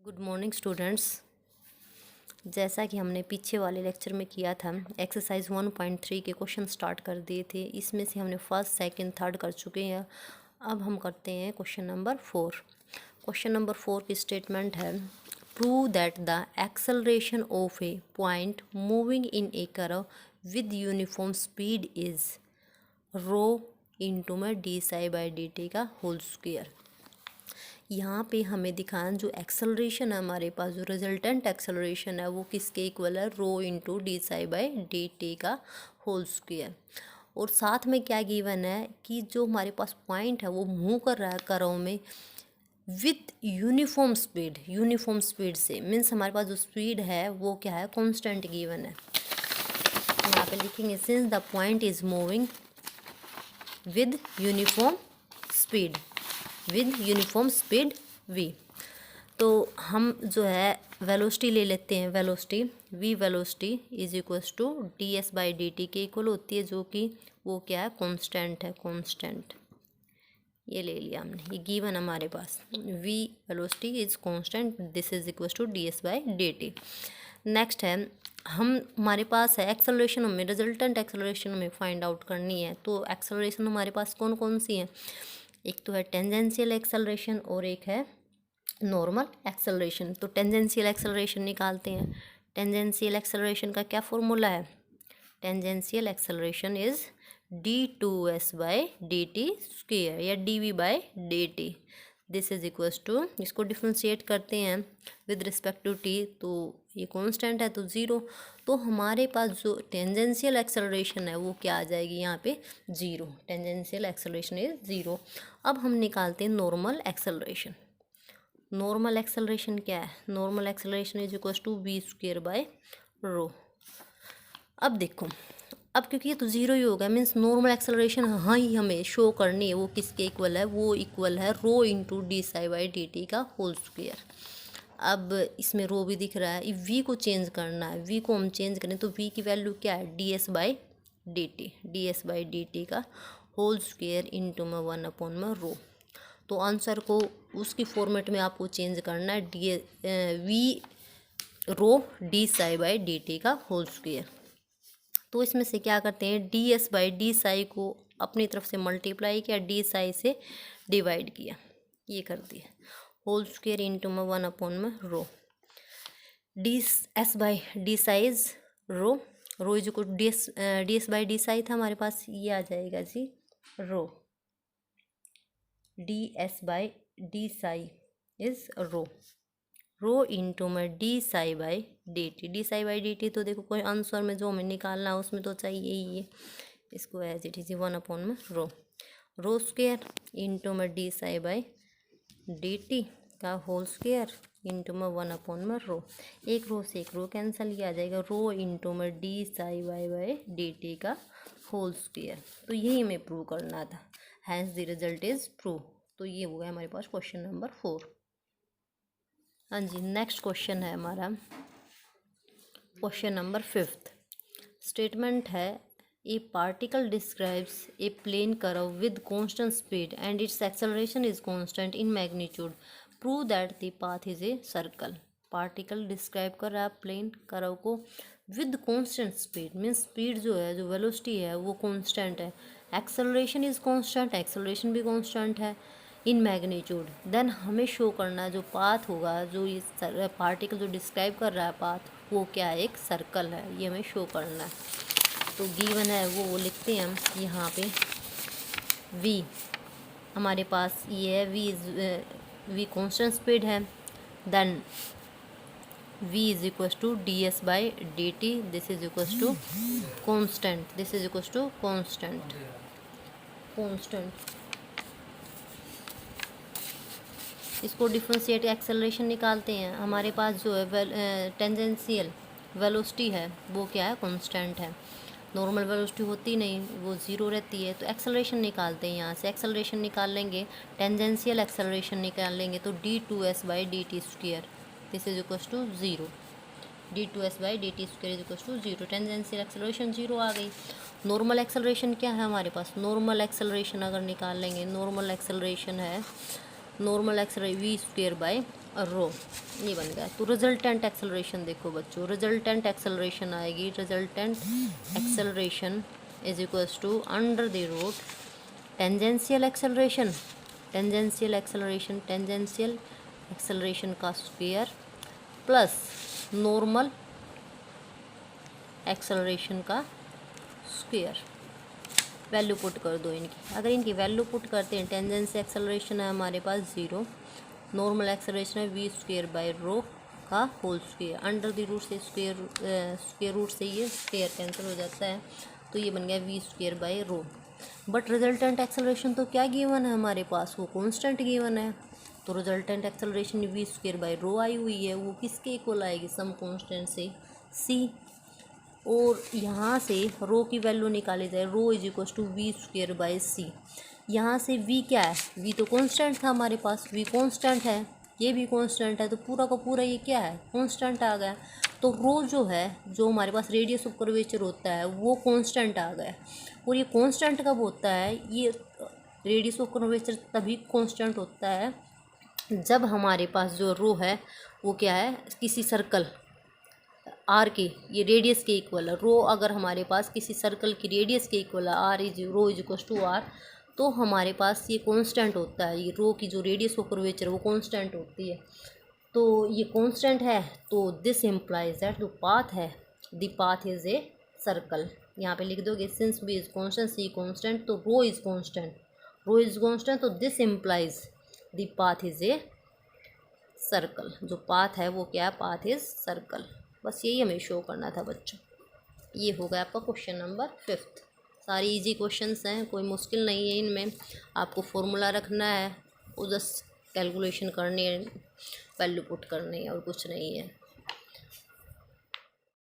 Good morning students. जैसा कि हमने पीछे वाले लेक्चर में किया था, एक्सरसाइज 1.3 के क्वेश्चन स्टार्ट कर दिए थे। इसमें से हमने फर्स्ट, सेकंड, थर्ड कर चुके हैं। अब हम करते हैं क्वेश्चन नंबर 4। क्वेश्चन नंबर 4 की स्टेटमेंट है, prove that the acceleration of a point moving in a curve with uniform speed is rho into में d psi by d t का होल स्क्वायर। यहाँ पे हमें दिखाना जो एक्सेलरेशन है हमारे पास, जो रिजल्टेंट एक्सेलरेशन है वो किसके इक्वल है, rho into d psi by d t का होल स्क्वायर। और साथ में क्या गिवन है कि जो हमारे पास पॉइंट है वो मूव कर रहा है कर्व में विथ यूनिफॉर्म स्पीड से, मीन्स हमारे पास जो स्पीड है वो क्या है, कांस्टेंट गिवन है। यहाँ पे लिखेंगे since the point is moving with uniform speed v। तो हम जो है वेलोसिटी ले लेते हैं, velocity is equals to d s by d t के इक्वल होती है, जो कि वो क्या है, कांस्टेंट। ये ले लिया हमने, ये गिवन हमारे पास v velocity is constant, this is equals to d s by d t. Next है, हमारे पास है एक्सेलरेशन हमें रिजल्टेंट एक्सेलरेशन हमें फाइंड आउट करनी है। तो एक्सेलरेशन हमारे पास कौन कौन सी है, एक तो है टेंजेंशियल एक्सेलरेशन और एक है नॉर्मल एक्सेलरेशन। तो टेंजेंशियल एक्सेलरेशन निकालते हैं। टेंजेंशियल एक्सेलरेशन का क्या फॉर्मूला है, tangential acceleration is d2s by d t square या dv by d t. This is equals to, इसको डिफ्रेंशिएट करते हैं विद रिस्पेक्ट टू t, तो ये कांस्टेंट है तो 0। तो हमारे पास जो टेंजेंशियल एक्सेलरेशन है वो क्या आ जाएगी यहाँ पे, 0। Tangential acceleration is 0। अब हम निकालते हैं नॉर्मल एक्सेलरेशन। नॉर्मल एक्सेलरेशन क्या है, normal acceleration is equals to v square by rho. अब देखो, अब क्योंकि ये तो 0 ही होगा, मीन्स नॉर्मल एक्सेलरेशन हाँ ही हमें शो करनी है, वो किसके इक्वल है, वो इक्वल है rho into d psi by d t का होल स्क्वायर। अब इसमें रो भी दिख रहा है, वी को चेंज करना है, वी को हम चेंज करें तो वी की वैल्यू क्या है, D s by d t का होल स्क्वायर इंटू में 1/में रो। तो आंसर को उसकी फॉर्मेट में आपको चेंज करना है, v rho d psi by d t का होल स्क्वायर। तो इसमें से क्या करते हैं, d s by d psi को अपनी तरफ से मल्टीप्लाई किया, डी साई से डिवाइड किया, ये कर दिया, होल स्क्वायर इंटू में 1/में rho. D s by d psi rho is equal d s by d psi था हमारे पास, ये आ जाएगा जी rho, d s by d psi is rho into में d psi by d t. तो देखो कोई आंसर में जो हमें निकालना है उसमें तो चाहिए ही है, इसको एज इट इज 1/में रो स्क्वायर इंटू में d psi by d t का होल स्क्वायर इंटू में 1/में रो। एक रो से एक रो कैंसिल किया जाएगा, रो इंटू में d psi by d t का होल स्क्वायर। तो यही हमें प्रूव करना था, hence the result is prove. तो ये हो गया हमारे पास क्वेश्चन नंबर 4। हाँ जी, नेक्स्ट क्वेश्चन है हमारा क्वेश्चन नंबर 5। स्टेटमेंट है, a particle describes a plane curve with constant speed and its acceleration is constant in magnitude, prove that the path is a circle. Particle describe कर रहा है plane curve को with constant speed, means speed जो है, जो velocity है वो constant है, एक्सेलरेशन इज कांस्टेंट, एक्सेलरेशन भी कांस्टेंट है, इन मैग्नीट्यूड। देन हमें शो करना है जो पाथ होगा, जो ये पार्टिकल जो डिस्क्राइब कर रहा है पाथ, वो क्या है, एक सर्कल है, ये हमें शो करना है। तो गिवन है वो लिखते हैं हम यहाँ पे, v हमारे पास ये है, v कांस्टेंट स्पीड है, then v is equals to d s by d t, this is equals to constant, this is equals to constant. इसको डिफरेंशिएट एक्सेलरेशन निकालते हैं, हमारे पास जो है टेंजेंशियल वेलोसिटी है वो क्या है, कांस्टेंट है, नॉर्मल वेलोसिटी होती नहीं, वो 0 रहती है। तो एक्सेलरेशन निकालते हैं, यहाँ से एक्सेलरेशन निकाल लेंगे, टेंजेंशियल एक्सेलरेशन निकाल लेंगे तो d2s by d t square, this is equals to 0, d2s by d t square is equals to 0। Tangential acceleration 0 आ गई। नॉर्मल एक्सेलरेशन क्या है हमारे पास, नॉर्मल एक्सेलरेशन अगर निकाल लेंगे, नॉर्मल एक्सेलरेशन है, normal acceleration v square by rho, ये बन गया। तो रिजल्टेंट एक्सेलरेशन देखो बच्चों, रिजल्टेंट एक्सेलरेशन आएगी, resultant acceleration is equals to under the root tangential acceleration, tangential acceleration, tangential acceleration का स्क्वायर प्लस नॉर्मल एक्सेलरेशन का स्क्वायर। वैल्यू पुट कर दो इनकी। अगर इनकी वैल्यू पुट करते हैं, टेंजेंशियल एक्सेलरेशन है हमारे पास 0, नॉर्मल एक्सेलरेशन है वी स्क्वायर बाई रो का whole square, under the root से स्क्वायर रूट से ये स्क्वायर कैंसिल हो जाता है, तो ये बन गया v square by rho. But resultant acceleration तो क्या गिवन है हमारे पास, वो कांस्टेंट गिवन है। तो resultant acceleration v square by rho आई हुई है, वो किसके इक्वल आएगी, सम कांस्टेंट से सी। और यहाँ से रो की वैल्यू निकाली जाए, rho is equal to v square by c. यहाँ से v क्या है, v तो कांस्टेंट था हमारे पास, v कांस्टेंट है, ये भी कांस्टेंट है, तो पूरा का पूरा ये क्या है, कांस्टेंट आ गया। तो रो जो है, जो हमारे पास रेडियस ऑफ कर्वेचर होता है, वो कांस्टेंट आ गया। और ये कांस्टेंट कब होता है, ये रेडियस ऑफ कर्वेचर तभी कांस्टेंट होता है जब हमारे पास जो रो है वो क्या है, किसी सर्कल आर के, ये रेडियस के इक्वल है। रो अगर हमारे पास किसी सर्कल की रेडियस के इक्वल है, r is rho is equal to r, तो हमारे पास ये कांस्टेंट होता है, ये रो की जो रेडियस ऑफ कर्वेचर वो कांस्टेंट होती है। तो ये कांस्टेंट है, तो दिस इम्प्लाइज दैट जो पाथ है, the path is a circle. यहाँ पे लिख दोगे since b is constant, c constant, तो rho is constant, rho is constant, तो this implies the path is a circle. जो पाथ है वो क्या है, पाथ इज सर्कल। बस यही हमें शो करना था बच्चों। ये हो गया आपका क्वेश्चन नंबर 5। सारी इजी क्वेश्चंस हैं, कोई मुश्किल नहीं है इनमें। आपको फॉर्मूला रखना है, उधर कैलकुलेशन करनी है, वैल्यू पुट करनी है, और कुछ नहीं है।